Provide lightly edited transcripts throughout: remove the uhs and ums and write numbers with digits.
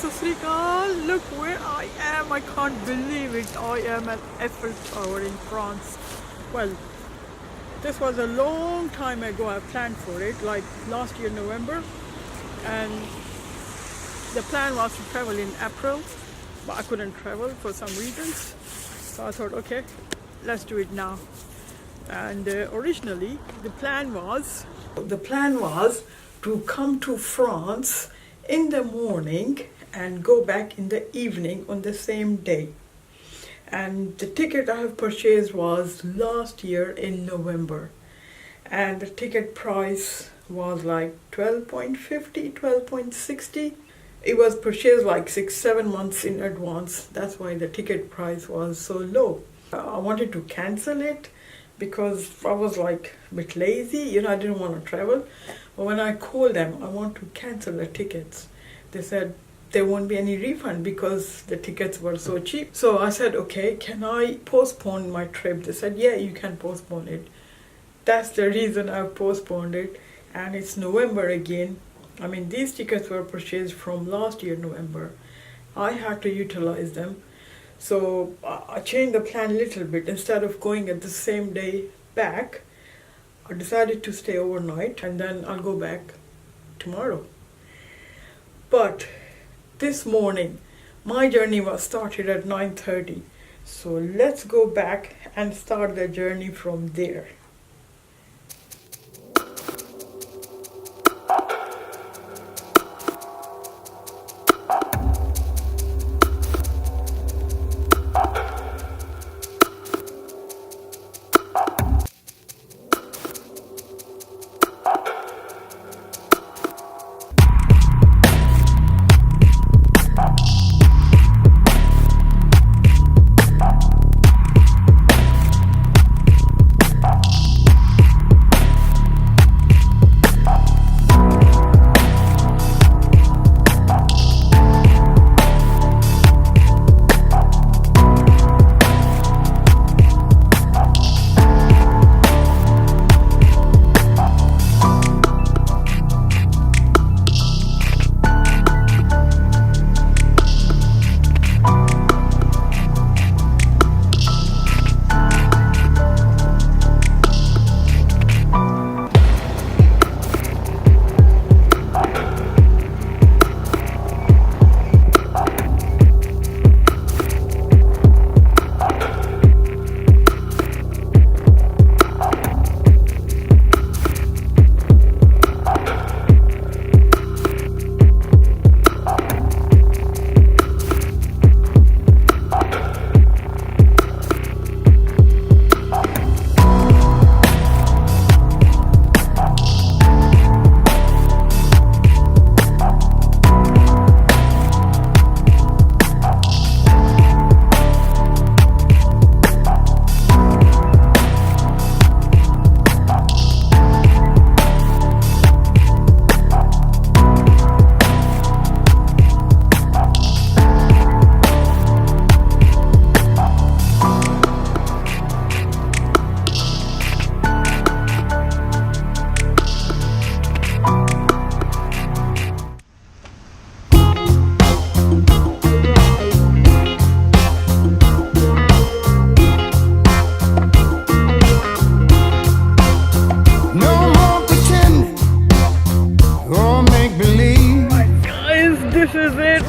S.H.E.I.L.D. Look where I am. I can't believe it. I am at Eiffel Tower in France. Well, this was a long time ago. I planned for it, like last year November, and the plan was to travel in April, but I couldn't travel for some reasons. So I thought, okay, let's do it now. And originally, the plan was to come to France in the morning and go back in the evening on the same day. And the ticket I have purchased was last year in November, and the ticket price was like 12.50, 12.60. It was purchased like 6-7 months in advance. That's why the ticket price was so low. I wanted to cancel it because I was like a bit lazy, I didn't want to travel. But when I called them, I want to cancel the tickets. They said there won't be any refund because the tickets were so cheap. So I said, okay, can I postpone my trip? They said, yeah, you can postpone it. That's the reason I postponed it. And it's November again. I mean, these tickets were purchased from last year, November. I had to utilize them. So I changed the plan a little bit. Instead of going at the same day back, I decided to stay overnight and then I'll go back tomorrow. But this morning, my journey was started at 9:30. So let's go back and start the journey from there.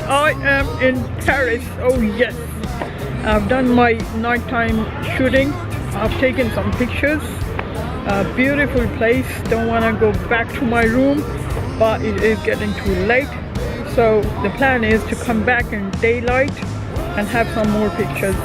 I am in Paris. Oh yes, I've done my nighttime shooting. I've taken some pictures. A beautiful place. Don't want to go back to my room, but it is getting too late. So the plan is to come back in daylight and have some more pictures.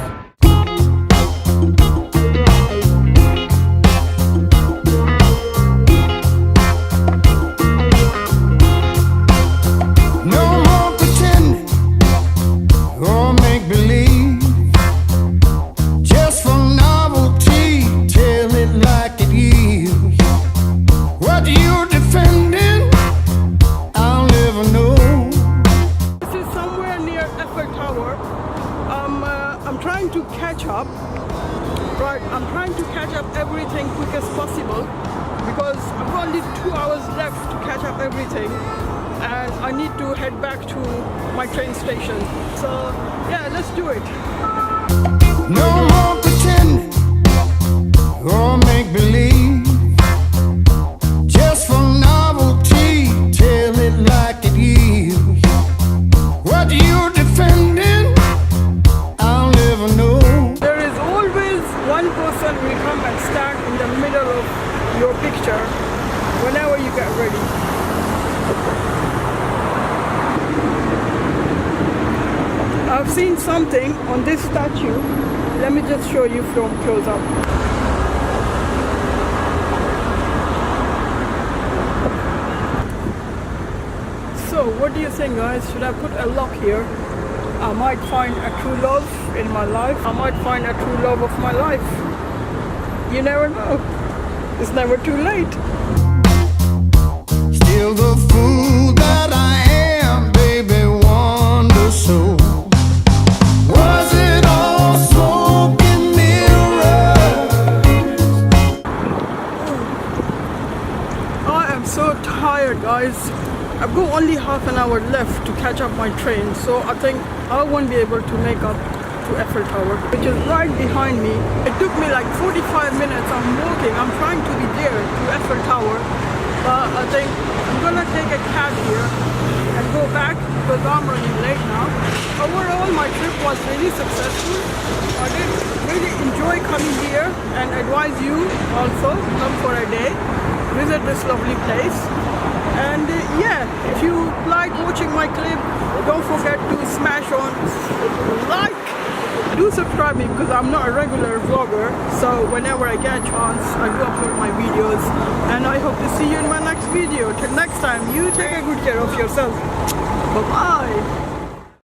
I'm trying to catch up everything quick as possible because I've only 2 hours left to catch up everything, and I need to head back to my train station. So yeah, let's do it. No more pretending or make believe. Just for novelty, tell it like it is. What you're defending, I'll never know. There is always one person who will come and stand in the middle of your picture whenever you get ready. I've seen something on this statue. Let me just show you from close up. So what do you think, guys? Should I put a lock here? I might find a true love in my life. I might find a true love of my life. You never know. It's never too late. Still the fool that I am, baby, wonder so. Was it all smoke and mirrors? I am so tired, guys. I've got only half an hour left to catch up my train, so I think I won't be able to make up to Eiffel Tower, which is right behind me. It took me like 45 minutes. I'm walking. I'm trying to be there to Eiffel Tower, but I think I'm gonna take a cab here and go back because I'm running late now. Overall, my trip was really successful. I did really enjoy coming here and advise you also come for a day, visit this lovely place. And yeah, if you like watching my clip, don't forget to smash on like. Do subscribe me because I'm not a regular vlogger, so whenever I get a chance I do upload my videos, and I hope to see you in my next video. Till next time, you take a good care of yourself. Bye bye.